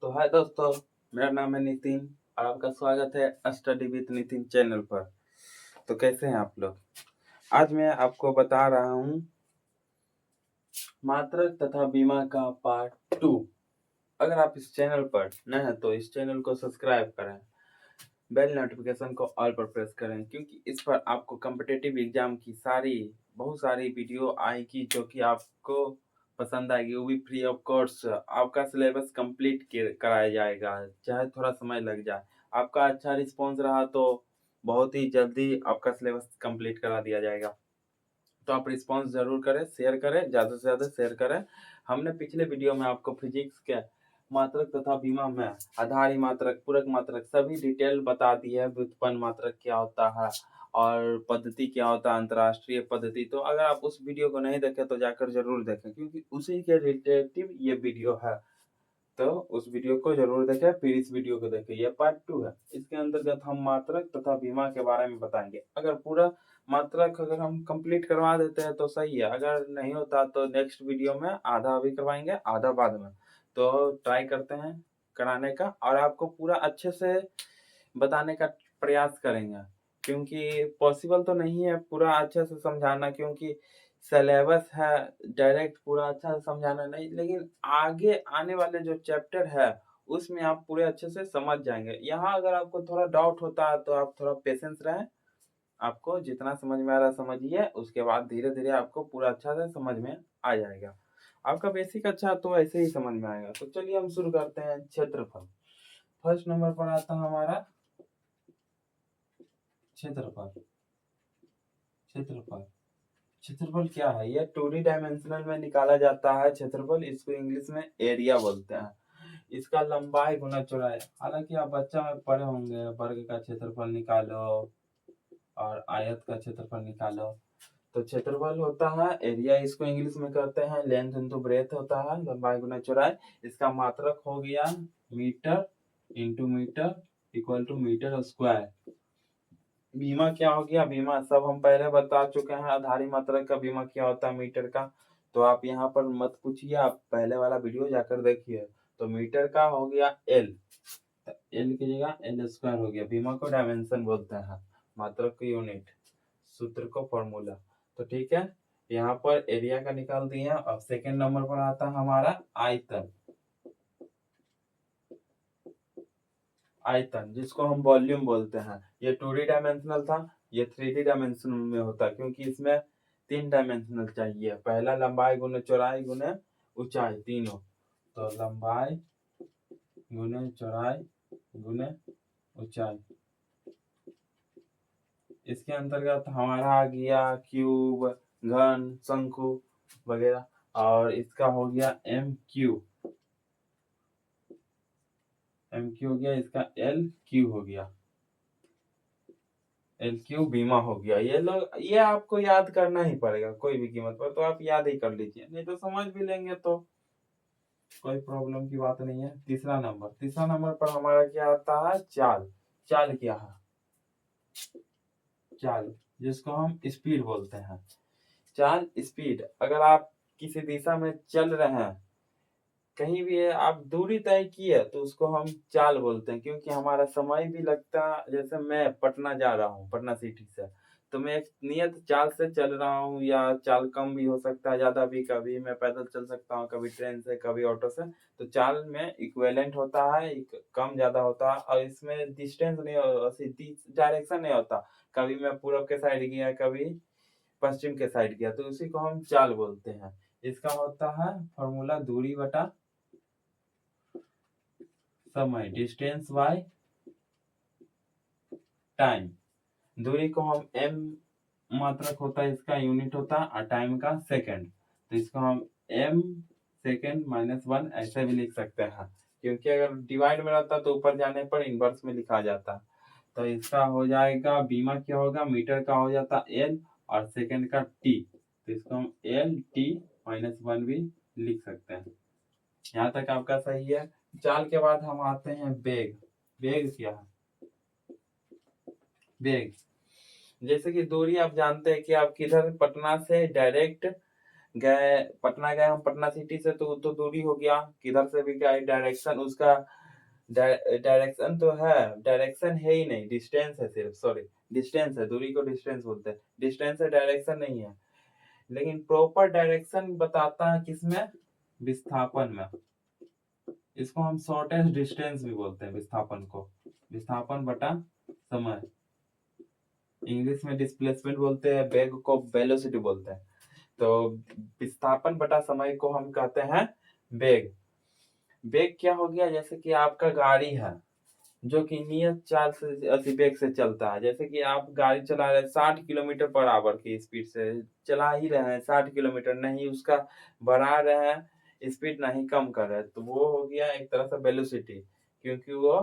तो हाय दोस्तों, मेरा नाम है नितिन और आपका स्वागत है स्टडी विद नितिन चैनल पर। तो कैसे हैं आप लोग? आज मैं आपको बता रहा हूँ मात्रक तथा बीमा का पार्ट 2। अगर आप इस चैनल पर नए हैं तो इस चैनल को सब्सक्राइब करें, बेल नोटिफिकेशन को ऑल पर प्रेस करें, क्योंकि इस पर आपको कॉम्पिटिटिव एग्जाम की बहुत सारी वीडियो आएगी जो कि आपको पसंद आएगी। वो भी फ्री ऑफ कॉस्ट आपका सिलेबस कंप्लीट कराया जाएगा, चाहे थोड़ा समय लग जाए। आपका अच्छा रिस्पॉन्स रहा तो बहुत ही जल्दी आपका सिलेबस कंप्लीट करा दिया जाएगा। तो आप रिस्पॉन्स जरूर करें, शेयर करें, ज़्यादा से ज़्यादा शेयर करें। हमने पिछले वीडियो में आपको फिजिक्स के मात्रक तथा बीमा में आधारी मात्रक, पूरक मात्रक सभी डिटेल बता दी है। व्युत्पन्न मात्रक क्या होता है और पद्धति क्या होता है, अंतर्राष्ट्रीय पद्धति। तो अगर आप उस वीडियो को नहीं देखें तो जाकर जरूर देखें, क्योंकि उसी के रिलेटिव ये वीडियो है। तो उस वीडियो को जरूर देखें, फिर इस वीडियो को देखें। यह पार्ट 2 है। इसके अंतर्गत हम मात्रक तथा बीमा के बारे में बताएंगे। अगर पूरा मात्रक अगर हम कंप्लीट करवा देते हैं तो सही है, अगर नहीं होता तो नेक्स्ट वीडियो में आधा अभी करवाएंगे, आधा बाद में। तो ट्राई करते हैं कराने का और आपको पूरा अच्छे से बताने का प्रयास करेंगे, क्योंकि पॉसिबल तो नहीं है पूरा अच्छे से समझाना, क्योंकि सिलेबस है डायरेक्ट पूरा अच्छा से समझाना नहीं, लेकिन आगे आने वाले जो चैप्टर है उसमें आप पूरे अच्छे से समझ जाएंगे। यहाँ अगर आपको थोड़ा डाउट होता है तो आप थोड़ा पेशेंस रहें, आपको जितना समझ में आ रहा है समझिए, उसके बाद धीरे धीरे आपको पूरा अच्छा से समझ में आ जाएगा। आपका बेसिक अच्छा तो ऐसे ही समझ में आएगा। तो चलिए हम शुरू करते हैं। क्षेत्रफल फर्स्ट नंबर पर आता है हमारा। क्षेत्रफल क्षेत्रफल क्षेत्रफल क्या है? ये 2D डायमेंशनल में निकाला जाता है क्षेत्रफल। इसको इंग्लिश में एरिया बोलते हैं। इसका लंबाई गुना चौड़ाई। हालांकि आप बच्चा में पढ़े होंगे, वर्ग का क्षेत्रफल निकालो और आयत का क्षेत्रफल निकालो। तो क्षेत्रफल होता है एरिया, इसको इंग्लिश में कहते हैं लेंथ इंटू ब्रेथ होता है, लंबाई गुना चौड़ाई। इसका मात्रक हो गया metre into metre equal to metre square. बीमा क्या हो गया? बीमा सब हम पहले बता चुके हैं। आधारी मात्रक का बीमा क्या होता है मीटर का, तो आप यहाँ पर मत पूछिए, आप पहले वाला वीडियो जाकर देखिए। तो मीटर का हो गया एल, एल की जगह एल स्क्वायर हो गया। बीमा को डायमेंशन बोलते हैं, मात्रक को यूनिट, सूत्र को फॉर्मूला। तो ठीक है, यहाँ पर एरिया का निकाल दिए। अब सेकेंड नंबर पर आता है हमारा आयतन। आयतन जिसको हम वॉल्यूम बोलते हैं। ये 2D डायमेंशनल था, ये 3D डायमेंशनल में होता है, क्योंकि इसमें 3 डायमेंशनल चाहिए। पहला लंबाई गुने चौड़ाई गुने ऊंचाई, तीनों। तो लंबाई गुने चौड़ाई गुने ऊंचाई। इसके अंतर्गत हमारा आ गया क्यूब, घन, शंकु वगैरह। और इसका हो गया एम क्यू हो गया, इसका एल क्यू हो गया, एल क्यू बीमा हो गया। ये आपको याद करना ही पड़ेगा कोई भी कीमत पर, तो आप याद ही कर लीजिए, नहीं तो समझ भी लेंगे तो कोई प्रॉब्लम की बात नहीं है। तीसरा नंबर पर हमारा क्या आता है? चाल। चाल क्या है? चाल जिसको हम स्पीड बोलते हैं। चाल स्पीड, अगर आप किसी दिशा में चल रहे हैं, कहीं भी है, आप दूरी तय की है, तो उसको हम चाल बोलते हैं, क्योंकि हमारा समय भी लगता है। जैसे मैं पटना जा रहा हूँ, पटना सिटी से, तो मैं एक नियत चाल से चल रहा हूँ, या चाल कम भी हो सकता है, ज्यादा भी। कभी मैं पैदल चल सकता हूँ, कभी ट्रेन से, कभी ऑटो से। तो चाल में इक्विवेलेंट होता है, कम ज्यादा होता है। और इसमें डिस्टेंस नहीं, डायरेक्शन नहीं होता। कभी मैं पूरब के साइड गया, कभी पश्चिम के साइड गया, तो उसी को हम चाल बोलते हैं। इसका होता है फॉर्मूला दूरी बटा समय, डिस्टेंस बाय टाइम। दूरी को हम एम मात्रक होता है, इसका यूनिट होता है, और टाइम का सेकंड। तो इसको हम एम सेकंड माइनस 1 ऐसे भी लिख सकते हैं, क्योंकि अगर डिवाइड में रहता तो ऊपर जाने पर इनवर्स में लिखा जाता। तो इसका हो जाएगा, बीमा क्या होगा, मीटर का हो जाता एल और सेकंड का टी। तो इसको हम एल टी माइनस 1 भी लिख सकते हैं। यहाँ तक आपका सही है। चाल के बाद हम आते हैं वेग। वेग क्या है? वेग जैसे कि दूरी आप जानते हैं कि आप किधर, पटना से डायरेक्ट गए पटना गए हम, पटना सिटी से तो दूरी हो गया, किधर से भी गए डायरेक्शन उसका डायरेक्शन तो है, डायरेक्शन है ही नहीं, डिस्टेंस है सिर्फ, सॉरी डिस्टेंस है, दूरी को डिस्टेंस बोलते हैं, डिस्टेंस है डायरेक्शन नहीं है। लेकिन प्रॉपर डायरेक्शन बताता है किसमें, विस्थापन में। इसको हम शॉर्टेस्ट डिस्टेंस भी बोलते हैं विस्थापन को, विस्थापन बटा समय। इंग्लिश में डिस्प्लेसमेंट बोलते हैं, वेग को वेलोसिटी बोलते हैं। तो विस्थापन बटा समय को हम कहते हैं वेग। वेग क्या हो गया, जैसे कि आपका गाड़ी है जो कि नियत चाल से अति वेग से चलता है, जैसे कि आप गाड़ी चला रहे हैं 60 किलोमीटर पर आवर की स्पीड से चला ही रहे हैं, 60 किलोमीटर, नहीं उसका बढ़ा रहे हैं स्पीड, नहीं कम कर रहे हैं, तो वो हो गया एक तरह से वेलोसिटी, क्योंकि वो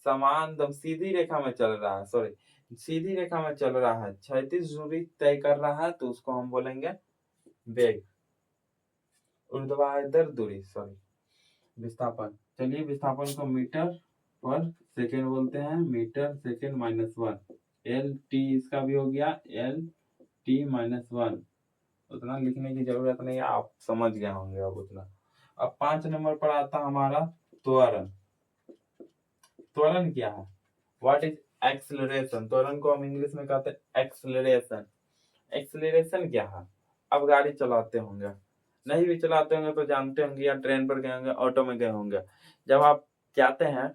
समान दम सीधी रेखा में चल रहा है, सॉरी सीधी रेखा में चल रहा है, क्षैतिज दूरी तय कर रहा है, तो उसको हम बोलेंगे वेग। ऊर्ध्वाधर दूरी, सॉरी विस्थापन। चलिए विस्थापन को मीटर पर सेकेंड बोलते हैं, मीटर सेकेंड -1, एल टी इसका भी हो गया, एल टी -1। उतना लिखने की जरूरत नहीं है, आप समझ गए होंगे अब उतना। अब 5 नंबर पर आता हमारा त्वरण। त्वरण क्या है, व्हाट इज एक्सेलरेशन, त्वरण को हम इंग्लिश में कहते हैं एक्सेलरेशन। एक्सेलरेशन क्या है, अब गाड़ी चलाते होंगे, नहीं भी चलाते होंगे तो जानते होंगे, या ट्रेन पर गए होंगे, ऑटो में गए होंगे, जब आप जाते हैं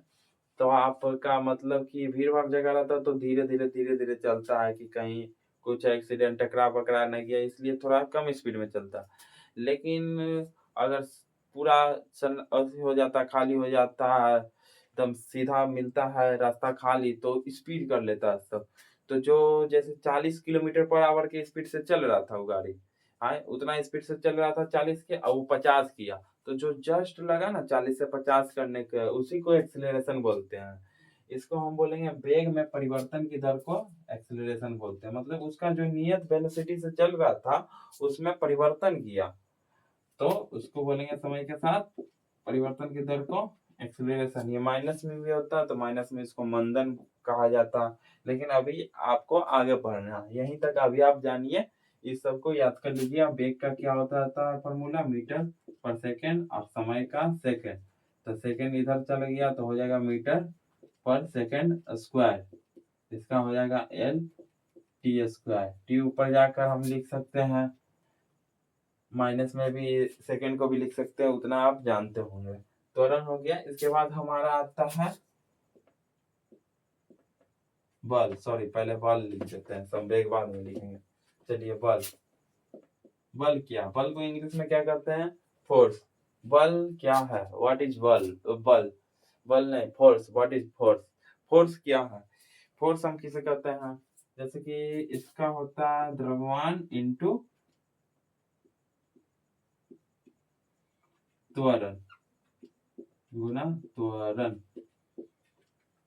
तो आपका मतलब कि भीड़ भाड़ जगह रहता है तो धीरे धीरे चलता है कि कहीं कुछ एक्सीडेंट टकरा पकड़ा नहीं गया, इसलिए थोड़ा कम स्पीड में चलता है। लेकिन अगर पूरा हो जाता, खाली हो जाता है, एकदम सीधा मिलता है रास्ता खाली, तो स्पीड कर लेता है सब। तो जो जैसे 40 किलोमीटर पर आवर की स्पीड से चल रहा था वो गाड़ी, हाँ उतना स्पीड से चल रहा था 40 के, और वो 50 किया, तो जो जस्ट लगा ना 40 से 50 करने का, उसी को एक्सेलरेशन बोलते हैं। इसको हम बोलेंगे वेग में परिवर्तन की दर को एक्सेलरेशन बोलते हैं, मतलब उसका जो नियत वेलोसिटी से चल रहा था उसमें परिवर्तन किया, तो उसको बोलेंगे समय के साथ परिवर्तन की दर को एक्सेलरेशन। ये माइनस में भी होता है तो माइनस में इसको मंदन कहा जाता है। लेकिन अभी आपको आगे बढ़ना है, यहीं तक अभी आप जानिए, इस सबको याद कर लीजिए। अब वेग का क्या होता है फॉर्मूला, मीटर पर सेकेंड, और समय का सेकेंड, तो सेकेंड इधर चला गया तो हो जाएगा मीटर पर सेकेंड स्क्वायर, इसका हो जाएगा एल टी स्क्वायर। टी ऊपर जाकर हम लिख सकते हैं, माइनस में भी सेकेंड को भी लिख सकते हैं, उतना आप जानते होंगे। त्वरण हो गया। इसके बाद हमारा आता है बल, सॉरी पहले बल लिख देते हैं, संवेग बाद में लिखेंगे। चलिए बल, बल क्या, बल को इंग्लिश में क्या कहते हैं, फोर्स। बल क्या है, व्हाट इज बल, बल, बल नहीं force, what is force, force क्या है, फोर्स हम किसे कहते हैं, जैसे कि इसका होता है द्रव्यमान इंटू त्वरण गुना त्वरण।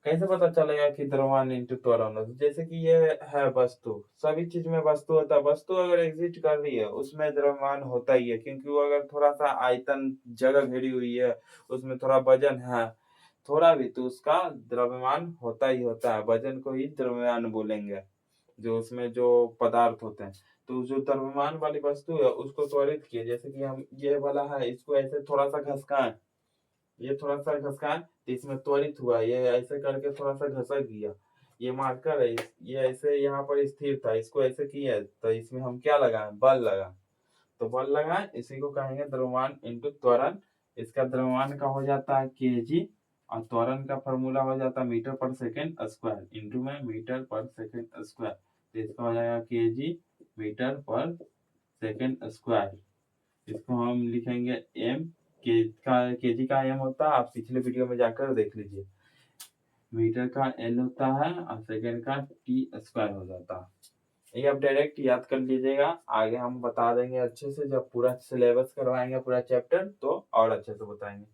कैसे पता चलेगा कि द्रव्यमान इंटू त्वरण है, जैसे कि ये है वस्तु, सभी चीज में वस्तु होता है, वस्तु अगर एग्जिस्ट कर रही है उसमें द्रव्यमान होता ही है, क्योंकि वो अगर थोड़ा सा आयतन जगह घेरी हुई है, उसमें थोड़ा वजन है थोड़ा भी, तो उसका द्रव्यमान होता ही होता है, वजन को ही द्रव्यमान बोलेंगे, जो उसमें जो पदार्थ होते हैं। तो जो द्रव्यमान वाली वस्तु है उसको त्वरित किए, जैसे कि हम ये वाला है, इसको ऐसे थोड़ा सा घसकाएं, ये थोड़ा सा घसकाएं तो इसमें त्वरित हुआ, ये ऐसे करके थोड़ा सा घसक गया, ये मार्कर है, ये ऐसे यहाँ पर स्थिर था, इसको ऐसे किया तो इसमें हम क्या लगाएं, बल लगाएं, तो बल लगाएं, इसी को कहेंगे द्रव्यमान इंटू त्वरण। इसका द्रव्यमान का हो जाता है केजी, और त्वरण का फॉर्मूला हो जाता है metre per second square, into में मीटर पर सेकेंड स्क्वायर, तो इसका हो जाएगा KG metre per second square. इसको हम लिखेंगे एम, केजी का एम होता है, आप पिछले वीडियो में जाकर देख लीजिए, मीटर का एल होता है और सेकेंड का टी स्क्वायर हो जाता है। ये आप डायरेक्ट याद कर लीजिएगा, आगे हम बता देंगे अच्छे से, जब पूरा सिलेबस करवाएंगे पूरा चैप्टर तो और अच्छे से बताएंगे।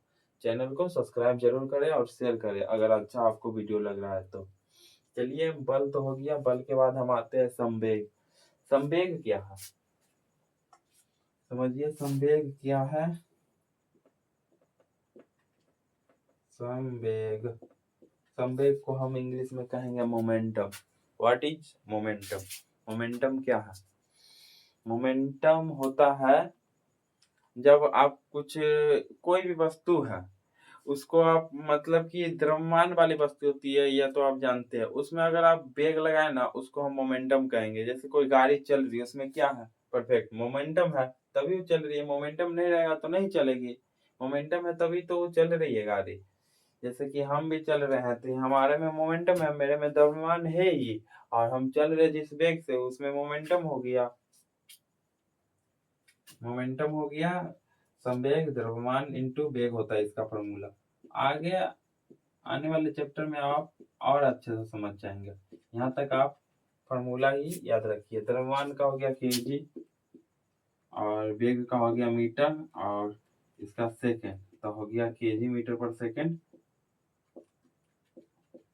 चैनल को सब्सक्राइब जरूर करें और शेयर करें अगर अच्छा आपको वीडियो लग रहा है तो। चलिए बल तो हो गया, बल के बाद हम आते हैं संवेग। संवेग क्या है, समझिए संवेग क्या है। संवेग, संवेग को हम इंग्लिश में कहेंगे momentum. What is momentum, momentum क्या है, मोमेंटम होता है जब आप कुछ कोई भी वस्तु है उसको आप मतलब कि द्रव्यमान वाली वस्तु होती है या तो आप जानते हैं उसमें अगर आप वेग लगाए ना उसको हम मोमेंटम कहेंगे। जैसे कोई गाड़ी चल रही है उसमें क्या है परफेक्ट मोमेंटम है तभी वो चल रही है। मोमेंटम नहीं रहेगा तो नहीं चलेगी। मोमेंटम है तभी तो वो चल रही है गाड़ी। जैसे कि हम भी चल रहे हैं तो हमारे में मोमेंटम है मेरे में द्रव्यमान है ही और हम चल रहे जिस वेग से उसमें मोमेंटम हो गया। मोमेंटम हो गया संवेग द्रव्यमान इंटू वेग होता है इसका फॉर्मूला। आगे आने वाले चैप्टर में आप और अच्छे से समझ जाएंगे। यहाँ तक आप फॉर्मूला ही याद रखिए। द्रव्यमान का हो गया केजी और वेग का हो गया मीटर और इसका सेकंड तो हो गया केजी मीटर पर सेकंड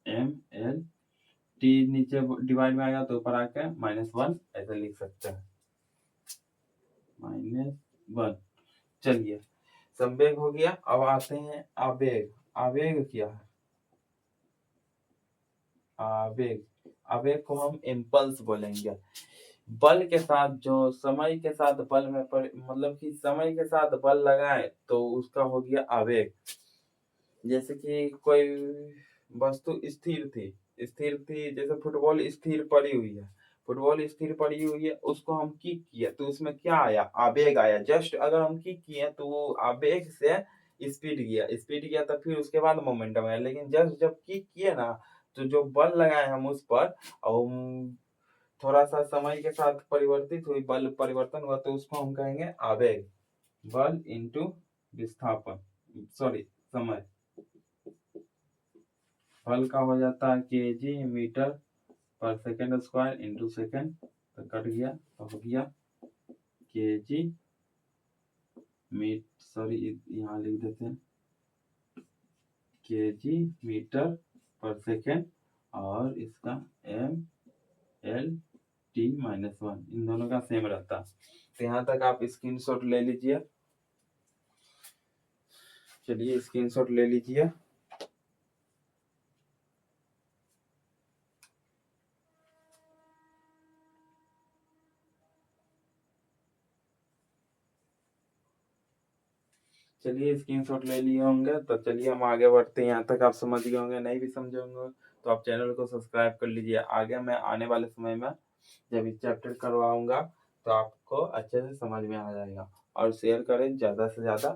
एम एल टी नीचे डिवाइड में आएगा तो ऊपर आके -1 ऐसे लिख सकते हैं -1। चलिए संवेग हो गया। अब आते हैं आवेग। आवेग क्या है? आवेग आवेग को हम इम्पल्स बोलेंगे। बल के साथ जो समय के साथ बल में मतलब कि समय के साथ बल लगाए तो उसका हो गया आवेग। जैसे कि कोई वस्तु स्थिर थी जैसे फुटबॉल स्थिर पड़ी हुई है। फुटबॉल स्थिर पड़ी हुई है उसको हम किक किया तो उसमें क्या आया आवेग आया। जस्ट अगर हम किक किए तो वो आवेग से स्पीड गया तो फिर उसके बाद मोमेंटम आया। लेकिन जस्ट जब किक किए ना तो जो बल लगाए हम उस पर और थोड़ा सा समय के साथ परिवर्तित हुई बल परिवर्तन हुआ तो उसको हम कहेंगे आवेग। बल इंटू विस्थापन सॉरी समय। बल का हो जाता है केजी मीटर पर सेकंड स्क्वायर इंटू सेकंड तो कट गया तो हो गया केजी मीट सॉरी यहाँ लिख देते हैं केजी मीटर पर सेकंड और इसका एम एल टी -1 इन दोनों का सेम रहता। तो यहाँ तक आप स्क्रीनशॉट ले लीजिए। चलिए स्क्रीनशॉट ले लीजिए। चलिए स्क्रीनशॉट ले लिए होंगे तो चलिए हम आगे बढ़ते हैं। यहाँ तक आप समझ गए होंगे। नहीं भी समझे होंगे तो आप चैनल को सब्सक्राइब कर लीजिए। आगे मैं आने वाले समय में जब इस चैप्टर करवाऊंगा तो आपको अच्छे से समझ में आ जाएगा। और शेयर करें ज़्यादा से ज़्यादा।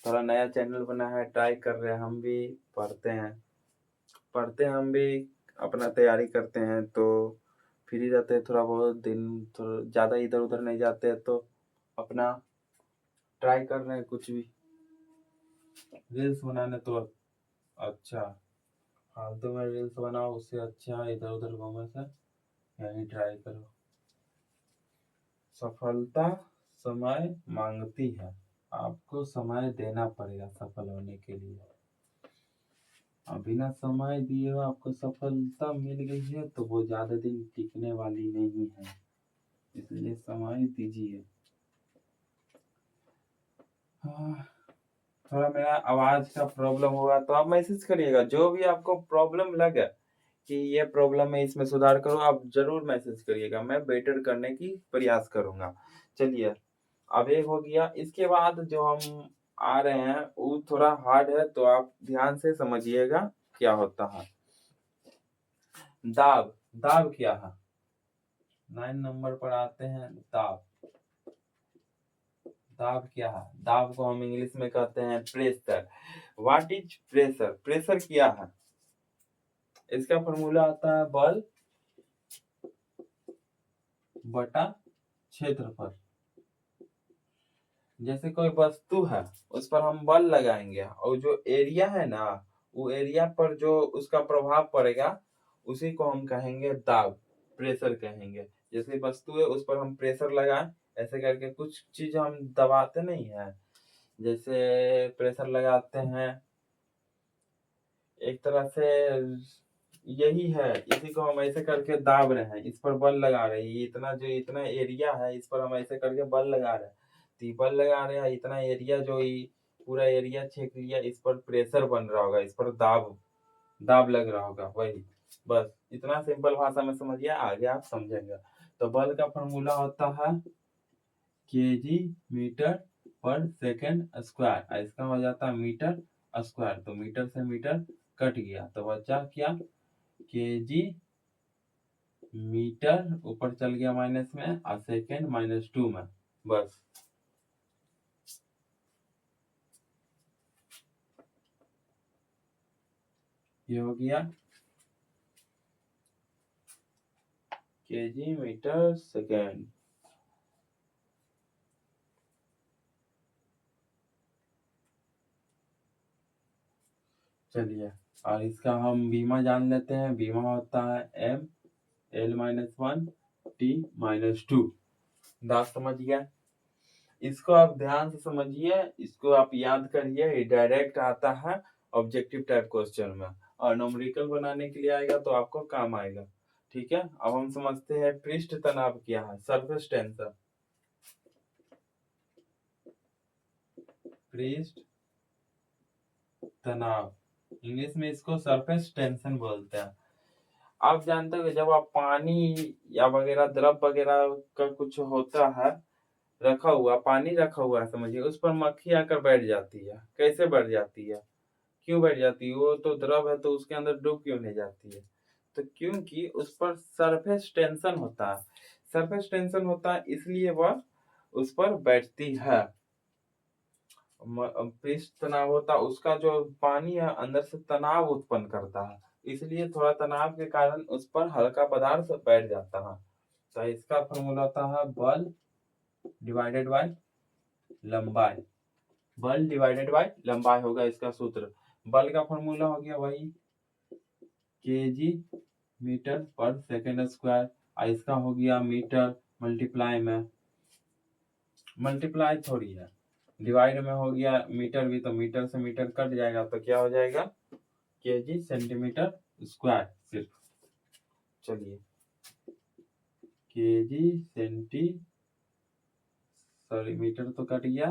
थोड़ा नया चैनल बना है ट्राई कर रहे हैं हम भी पढ़ते हैं हम भी अपना तैयारी करते हैं तो फ्री रहते हैं थोड़ा बहुत दिन थोड़ा ज़्यादा इधर उधर नहीं जाते हैं तो अपना ट्राई कर रहे हैं कुछ भी रील्स बनाने तो अच्छा फालतू में रील्स बनाओ उससे अच्छा इधर उधर घूमने से यही ट्राई करो। सफलता समय मांगती है। आपको समय देना पड़ेगा सफल होने के लिए। बिना समय दिए हुए आपको सफलता मिल गई है तो वो ज्यादा दिन टिकने वाली नहीं है। इसलिए समय दीजिए। थोड़ा मेरा आवाज का प्रॉब्लम होगा तो आप मैसेज करिएगा। जो भी आपको प्रॉब्लम लगे कि ये प्रॉब्लम है इसमें सुधार करो आप जरूर मैसेज करिएगा। मैं बेटर करने की प्रयास करूंगा। चलिए अब एक हो गया। इसके बाद जो हम आ रहे हैं वो थोड़ा हार्ड है तो आप ध्यान से समझिएगा क्या होता है। दाब दाब क्या है? 9 नंबर पर आते हैं दाब। दाब क्या है? दाब को हम इंग्लिश में कहते हैं pressure. What is pressure? Pressure क्या है? इसका फॉर्मूला आता है बल बटा क्षेत्रफल। जैसे कोई वस्तु है उस पर हम बल लगाएंगे और जो एरिया है ना वो एरिया पर जो उसका प्रभाव पड़ेगा उसी को हम कहेंगे दाब प्रेशर कहेंगे। जैसे वस्तु है उस पर हम प्रेशर लगाएं ऐसे करके कुछ चीज हम दबाते नहीं है। जैसे प्रेशर लगाते हैं एक तरह से यही है। इसी को हम ऐसे करके दाब रहे हैं इस पर बल लगा रहे हैं। ये इतना जो इतना एरिया है इस पर हम ऐसे करके बल लगा रहे हैं तो ये बल लगा रहे हैं इतना एरिया जो पूरा एरिया छेक लिया इस पर प्रेशर बन रहा होगा इस पर दाब दाब लग रहा होगा वही। बस इतना सिंपल भाषा में समझिए आगे आप समझेंगे। तो बल का फॉर्मूला होता है KG metre per second square, इसका हो जाता है मीटर स्क्वायर, तो मीटर से मीटर कट गया तो बचा क्या, केजी मीटर, ऊपर चल गया माइनस में और सेकेंड -2 में, बस। ये हो गया केजी मीटर सेकेंड। चलिए, और इसका हम बीमा जान लेते हैं। बीमा होता है m l-1 t-2। दास समझ गया। इसको आप ध्यान से समझिए, इसको आप याद करिए, ये डायरेक्ट आता है ऑब्जेक्टिव टाइप क्वेश्चन में, और न्यूमेरिकल बनाने के लिए आएगा तो आपको काम आएगा। ठीक है, अब हम समझते हैं पृष्ठ तनाव क्या है। सरफेस टेंशन, पृष्ठ तनाव, इंग्लिश में इसको सरफेस टेंशन बोलते हैं। आप जानते हो कि जब आप पानी या वगैरह द्रव वगैरह का कुछ होता है, रखा हुआ पानी रखा हुआ है, समझिए, उस पर मक्खी आकर बैठ जाती है। कैसे बैठ जाती है, क्यों बैठ जाती है? वो तो द्रव है, तो उसके अंदर डूब क्यों नहीं जाती है? तो क्योंकि उस पर सरफेस टेंशन होता है। सरफेस टेंशन होता है, इसलिए वह उस पर बैठती है। पृष्ठ तनाव होता है, उसका जो पानी है अंदर से तनाव उत्पन्न करता है, इसलिए थोड़ा तनाव के कारण उस पर हल्का पदार्थ बैठ जाता है। तो इसका फॉर्मूला होता है बल डिवाइडेड बाय लंबाई। बल डिवाइडेड बाय लंबाई होगा इसका सूत्र। बल का फॉर्मूला हो गया वही KG metre per second square, और इसका हो गया मीटर मल्टीप्लाई में, मल्टीप्लाई थोड़ी है, डिवाइड में हो गया मीटर भी, तो मीटर से मीटर कट जाएगा तो क्या हो जाएगा, केजी सेंटीमीटर स्क्वायर सिर्फ। चलिए, केजी सेंटी, सॉरी मीटर तो कट गया,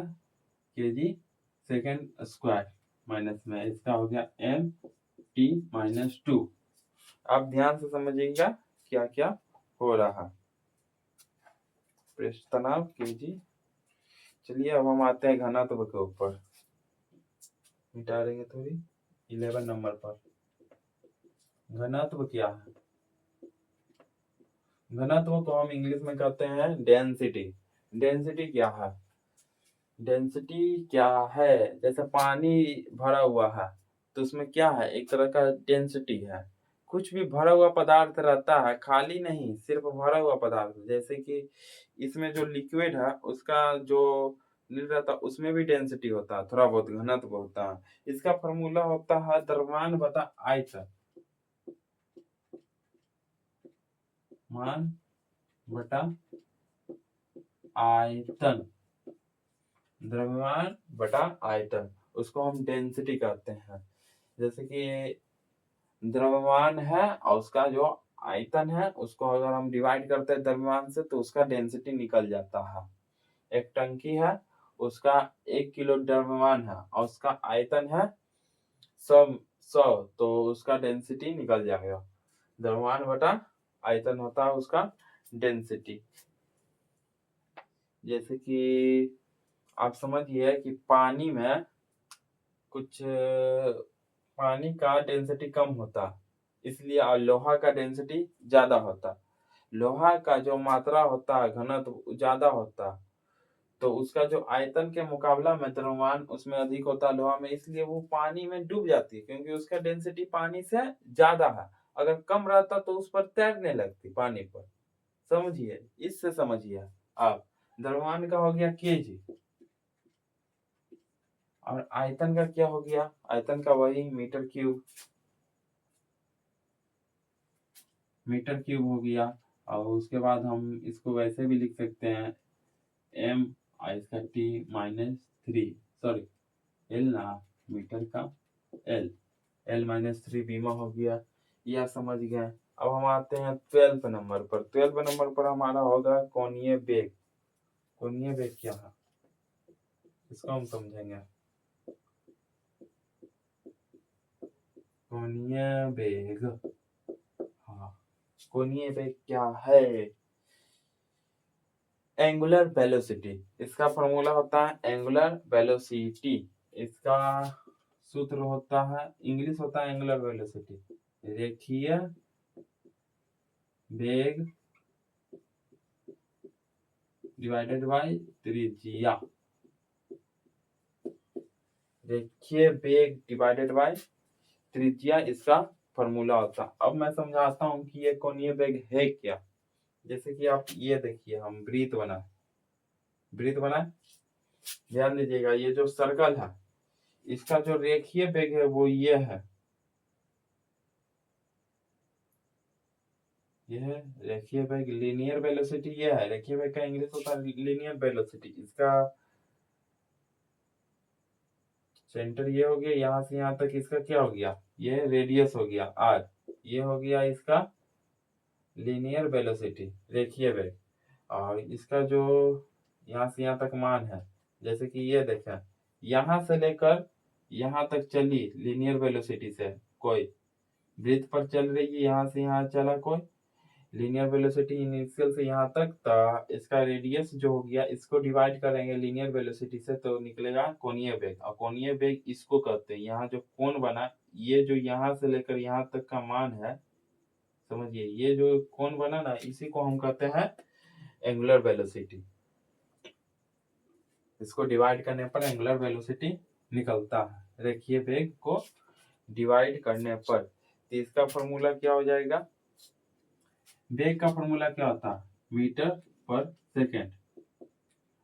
केजी सेकेंड स्क्वायर माइनस में, इसका हो गया m t-2। आप ध्यान से समझिएगा क्या क्या हो रहा। पृष्ठ तनाव केजी। चलिए, अब हम आते हैं घनत्व के ऊपर, मिटा देंगे थोड़ी 11 नंबर पर। घनत्व क्या है? घनत्व को हम इंग्लिश में कहते हैं डेंसिटी। डेंसिटी क्या है? डेंसिटी क्या है? जैसे पानी भरा हुआ है, तो उसमें क्या है, एक तरह का डेंसिटी है। कुछ भी भरा हुआ पदार्थ रहता है, खाली नहीं, सिर्फ भरा हुआ पदार्थ, जैसे कि इसमें जो लिक्विड है उसका जो नील रहता है उसमें भी डेंसिटी होता है, थोड़ा बहुत घनत्व होता है। इसका फॉर्मूला होता है द्रव्यमान बटा आयतन, मान बटा आयतन, द्रव्यमान बटा आयतन, उसको हम डेंसिटी कहते हैं। जैसे कि द्रव्यमान है और उसका जो आयतन है, उसको अगर हम डिवाइड करते हैं द्रव्यमान से, तो उसका डेंसिटी निकल जाता है। एक टंकी है, उसका 1 किलो द्रव्यमान है और उसका आयतन है 100, तो उसका डेंसिटी निकल जाएगा। द्रव्यमान बटा आयतन होता है उसका डेंसिटी। जैसे कि आप समझिए कि पानी में कुछ पानी का डेंसिटी कम होता, इसलिए और लोहा का डेंसिटी ज्यादा होता। लोहा का जो मात्रा होता है, घनत्व ज्यादा होता, तो उसका जो आयतन के मुकाबला में द्रव्यमान उसमें अधिक होता लोहा में, इसलिए वो पानी में डूब जाती है, क्योंकि उसका डेंसिटी पानी से ज्यादा है। अगर कम रहता तो उस पर तैरने लगती पानी पर। समझिए, इससे समझिए आप। द्रव्यमान का हो गया केजी, और आयतन का क्या हो गया, आयतन का वही मीटर क्यूब, मीटर क्यूब हो गया। और उसके बाद हम इसको वैसे भी लिख सकते हैं m, इसका t-3, सॉरी l ना, मीटर का l, l-3 बीमा हो गया। यह समझ गए। अब हम आते हैं 12 नंबर पर। 12 नंबर पर हमारा होगा कोणीय वेग। कोणीय वेग क्या है, इसको हम समझेंगे। कोणीय वेग, हाँ, कोणीय वेग क्या है? एंगुलर वेलोसिटी, इसका फॉर्मूला होता है एंगुलर वेलोसिटी। इसका सूत्र होता है, इंग्लिश होता है एंगुलर वेलोसिटी, रेखीय वेग डिवाइडेड बाय त्रिज्या। रेखीय वेग डिवाइडेड बाय त्रिज्या इसका फॉर्मूला होता है। अब मैं समझाता हूँ कि ये कोणीय वेग है क्या। जैसे कि आप ये देखिए, हम वृत्त बनाए, ध्यान दीजिएगा, ये जो सर्कल है इसका जो रेखीय वेग है वो ये है, ये है रेखीय वेग, लीनियर वेलोसिटी ये है। रेखीय वेग का इंग्लिश होता है लीनियर वेलोसिटी। इसका सेंटर ये हो गया, यहाँ से यहाँ तक इसका क्या हो गया, ये रेडियस हो गया आर, ये हो गया इसका लीनियर वेलोसिटी, रेखीय वेग। और इसका जो यहाँ से यहाँ तक मान है, जैसे कि ये देखें, यहाँ से लेकर यहाँ तक चली लीनियर वेलोसिटी से कोई वृत्त पर चल रही है, यहाँ से यहाँ चला कोई लीनियर वेलोसिटी इनिशियल से यहाँ तक, तो इसका रेडियस जो हो गया इसको डिवाइड करेंगे लीनियर वेलोसिटी से तो निकलेगा कोणीय वेग। और कोणीय वेग इसको कहते हैं, यहाँ जो कोण बना, ये जो यहाँ से लेकर यहाँ तक का मान है, समझिए, ये जो कोण बना ना, इसी को हम कहते हैं एंगुलर वेलोसिटी। इसको डिवाइड करने पर एंगुलर वेलोसिटी निकलता है, रेखीय वेग को डिवाइड करने पर। तो इसका फॉर्मूला क्या हो जाएगा, वेग का फॉर्मूला क्या होता है, मीटर पर सेकेंड।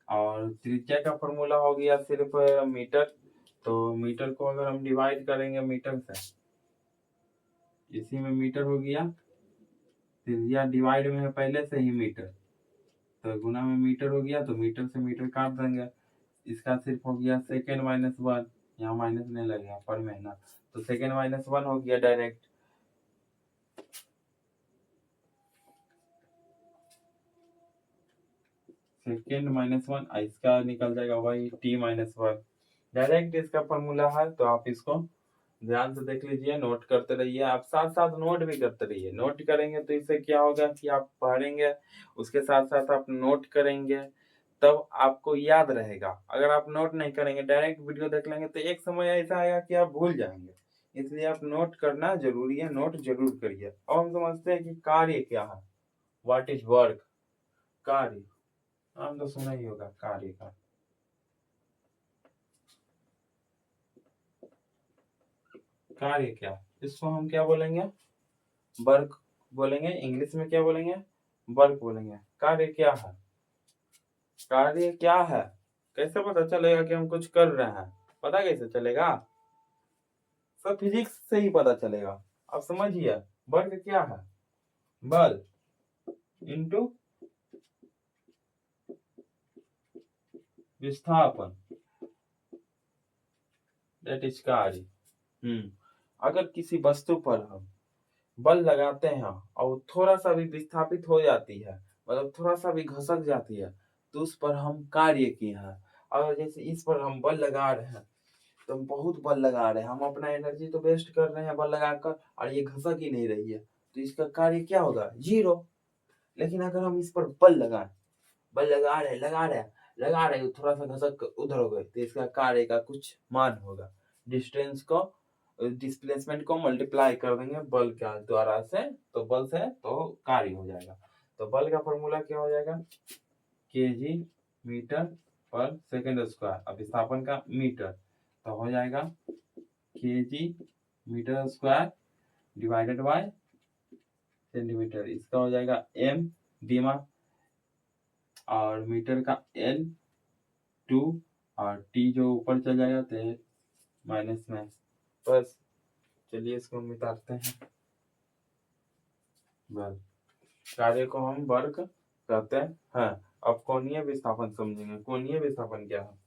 और त्रिज्या का फॉर्मूला हो गया सिर्फ मीटर, तो मीटर को अगर हम डिवाइड करेंगे मीटर से, इसी में मीटर हो गया, त्रिज्या डिवाइड में है पहले से ही मीटर, तो गुना में मीटर हो गया, तो मीटर से मीटर काट देंगे। इसका सिर्फ हो गया सेकेंड माइनस वन, यहाँ माइनस नहीं लगेगा पर महीना, तो सेकेंड माइनस वन हो गया डायरेक्ट। सेकेंड माइनस वन, इसका निकल जाएगा वही टी माइनस वन, डायरेक्ट इसका फॉर्मूला है। तो आप इसको ध्यान से देख लीजिए, नोट करते रहिए, आप साथ साथ नोट भी करते रहिए। नोट करेंगे तो इससे क्या होगा कि आप पढ़ेंगे, उसके साथ साथ आप नोट करेंगे, तब आपको याद रहेगा। अगर आप नोट नहीं करेंगे, डायरेक्ट वीडियो देख लेंगे, तो एक समय ऐसा आएगा कि आप भूल जाएंगे। इसलिए आप नोट करना जरूरी है, नोट जरूर करिए। और हम समझते हैं कि कार्य क्या है, व्हाट इज वर्क, कार्य, हम तो सुना ही होगा कार्य का। कार्य क्या, इसको हम क्या बोलेंगे, वर्क बोलेंगे, इंग्लिश में क्या बोलेंगे, वर्क बोलेंगे। कार्य क्या है, कार्य क्या है, कैसे पता चलेगा कि हम कुछ कर रहे हैं, पता कैसे चलेगा, सब फिजिक्स से ही पता चलेगा। अब समझिए, वर्क क्या है, बल इनटू विस्थापन, दैट इज कार्य। अगर किसी वस्तु पर हम बल लगाते हैं और थोड़ा सा भी विस्थापित हो जाती है, मतलब थोड़ा सा भी घसक जाती है, तो उस पर हम कार्य किए हैं। और जैसे इस पर हम बल लगा रहे हैं, तो हम बहुत बल लगा रहे हैं, हम अपना एनर्जी तो वेस्ट कर रहे हैं बल लगाकर, और ये घसक ही नहीं रही है, तो इसका कार्य क्या होगा, जीरो। लेकिन अगर हम इस पर बल लगाए, बल लगा रहे थोड़ा सा घसक उधर हो गए, तो इसका कार्य का कुछ मान होगा। डिस्टेंस को, डिस्प्लेसमेंट को मल्टीप्लाई कर देंगे बल के द्वारा से, तो बल से तो कार्य हो जाएगा। तो बल का फॉर्मूला क्या हो जाएगा, KG metre per second square. अब विस्थापन का मीटर, तो हो जाएगा KG metre square divided by centimetre. इसका हो जाएगा एम बीमा, और मीटर का एल 2, और टी जो ऊपर चल जाएगा तो माइनस में। बस चलिए इसको मिटाते हैं। बस कार्य को हम वर्क कहते हैं। अब कोणीय विस्थापन समझेंगे। कोणीय विस्थापन क्या है,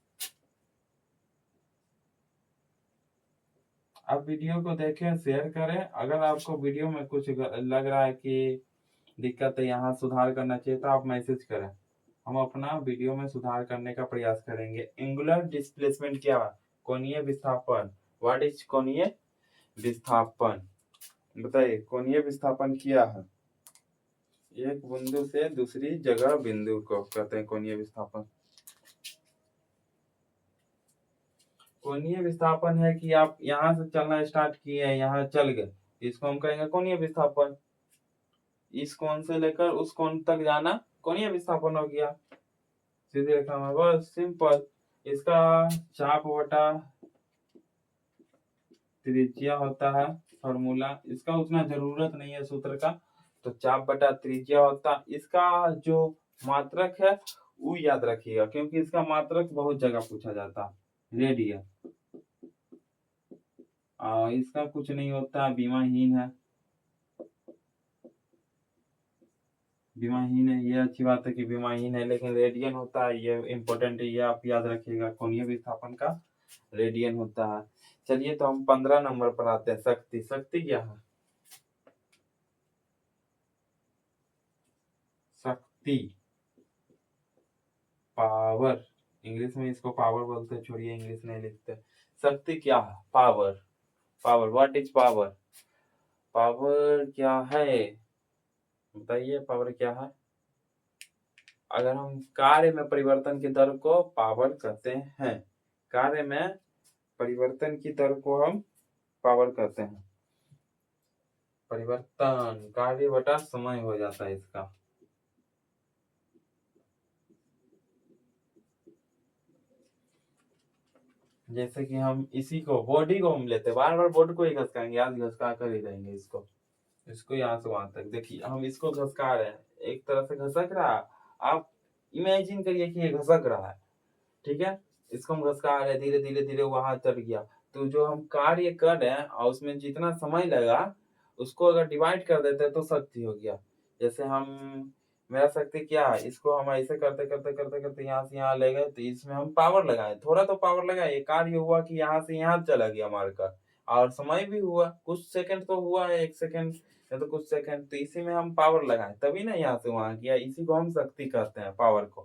आप वीडियो को देखें, शेयर करें। अगर आपको वीडियो में कुछ लग रहा है कि दिक्कत है, यहाँ सुधार करना चाहिए, तो आप मैसेज करें, हम अपना वीडियो में सुधार करने का प्रयास करेंगे। एंगुलर डिस्प्लेसमेंट क्या है, कोणीय विस्थापन, व्हाट इज कोणीय विस्थापन, बताइए कोणीय विस्थापन क्या है। एक बिंदु से दूसरी जगह बिंदु को कहते हैं कोणीय विस्थापन। कोणीय विस्थापन है कि आप यहाँ से चलना स्टार्ट किए, यहाँ चल गए, इसको हम कहेंगे कोणीय विस्थापन। इस कोण से लेकर उस कोण तक जाना कोणीय विस्थापन हो गया। सीधी रेखा में बस सिंपल। इसका चाप बटा त्रिज्या होता है फॉर्मूला। इसका उतना जरूरत नहीं है सूत्र का, तो चाप बटा त्रिज्या होता। इसका जो मात्रक है वो याद रखिएगा, क्योंकि इसका मात्रक बहुत जगह पूछा जाता है, रेडियन। इसका कुछ नहीं होता, बीमाहीन है। बीमाहीन है, ये अच्छी बात है कि बीमाहीन है, लेकिन रेडियन होता है, ये इम्पोर्टेंट है, ये आप याद रखिएगा। कोणीय विस्थापन का रेडियन होता है। चलिए तो हम 15 नंबर पर आते हैं। शक्ति। शक्ति क्या है? शक्ति, पावर। इंग्लिश में इसको पावर बोलते हैं, छोड़िए इंग्लिश नहीं लिखते। शक्ति क्या है? Power. Power, what is power? Power क्या है बताइए, पावर क्या है? अगर हम कार्य में परिवर्तन की दर को पावर कहते हैं। कार्य में परिवर्तन की दर को हम पावर कहते हैं। परिवर्तन कार्य बटा समय हो जाता है इसका। जैसे कि हम इसी को, बॉडी को हम लेते हैं, बार बार बॉडी को ही घसकाएंगे, आज घसका कर ही रहेंगे इसको यहाँ से वहां तक। देखिए हम इसको घसका रहे हैं, एक तरह से घसक रहा है। आप इमेजिन करिए कि ये घसक रहा है, ठीक है। इसको हम घसका रहे हैं, धीरे धीरे धीरे वहां चढ़ गया। तो जो हम कार्य कर रहे हैं और उसमें जितना समय लगा उसको अगर डिवाइड कर देते हैं तो शक्ति हो गया। जैसे हम, मेरा शक्ति क्या है, इसको हम ऐसे करते करते करते करते यहाँ से यहाँ ले गए, तो इसमें हम पावर लगाए, थोड़ा तो पावर लगाए। कार्य हुआ कि यहाँ से यहाँ चला गया मारकर, और समय भी हुआ, कुछ सेकंड तो हुआ है, 1 सेकंड या तो कुछ सेकंड, तो इसी में हम पावर लगाए, तभी ना यहाँ से वहां गया। इसी को हम शक्ति कहते हैं, पावर को।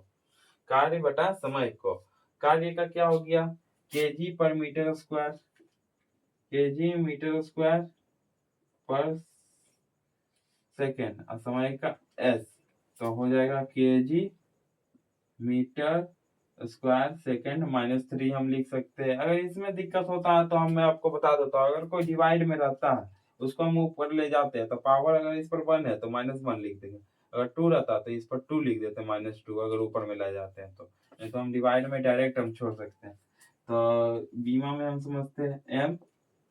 कार्य बटा समय को, कार्य का क्या हो गया, KG per metre square, KG metre square per second, और समय का एस, तो हो जाएगा केजी मीटर स्क्वायर सेकेंड -3 हम लिख सकते हैं। अगर इसमें दिक्कत होता है तो मैं आपको बता देता हूँ, अगर कोई डिवाइड में रहता है उसको हम ऊपर ले जाते हैं, तो पावर अगर इस पर 1 है तो -1 लिख देंगे। अगर 2 रहता है तो इस पर 2 लिख देते हैं, -2 अगर ऊपर में ले जाते हैं तो। नहीं तो हम डिवाइड में डायरेक्ट हम छोड़ सकते हैं। तो बीमा में हम समझते हैं M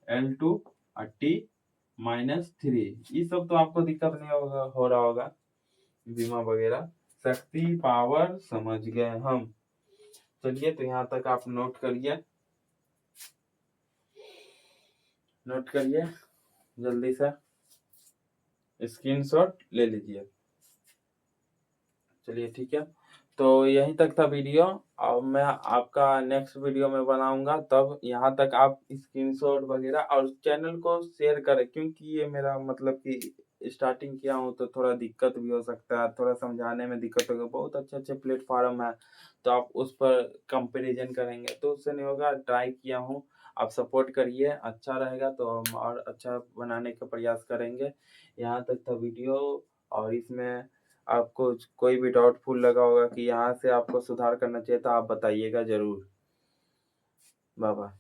L2 और T -3, ये सब तो आपको दिक्कत नहीं होगा, हो रहा होगा बीमा वगैरह। शक्ति पावर समझ गए हम। चलिए तो यहाँ तक आप नोट करिए, नोट करिए जल्दी से, स्क्रीनशॉट ले लीजिए। चलिए ठीक है, तो यहीं तक था वीडियो। अब मैं आपका नेक्स्ट वीडियो में बनाऊंगा, तब यहाँ तक आप स्क्रीनशॉट वगैरह और चैनल को शेयर करें, क्योंकि ये मेरा मतलब कि स्टार्टिंग किया हूँ तो थोड़ा दिक्कत भी हो सकता है, थोड़ा समझाने में दिक्कत होगा। बहुत अच्छे अच्छे प्लेटफॉर्म है, तो आप उस पर कंपेरिजन करेंगे तो उससे नहीं होगा। ट्राई किया हूँ, आप सपोर्ट करिए, अच्छा रहेगा तो हम और अच्छा बनाने का प्रयास करेंगे। यहाँ तक था वीडियो, और इसमें आपको कोई भी डाउटफुल लगा होगा कि यहाँ से आपको सुधार करना चाहिए, तो आप बताइएगा जरूर। Bye bye.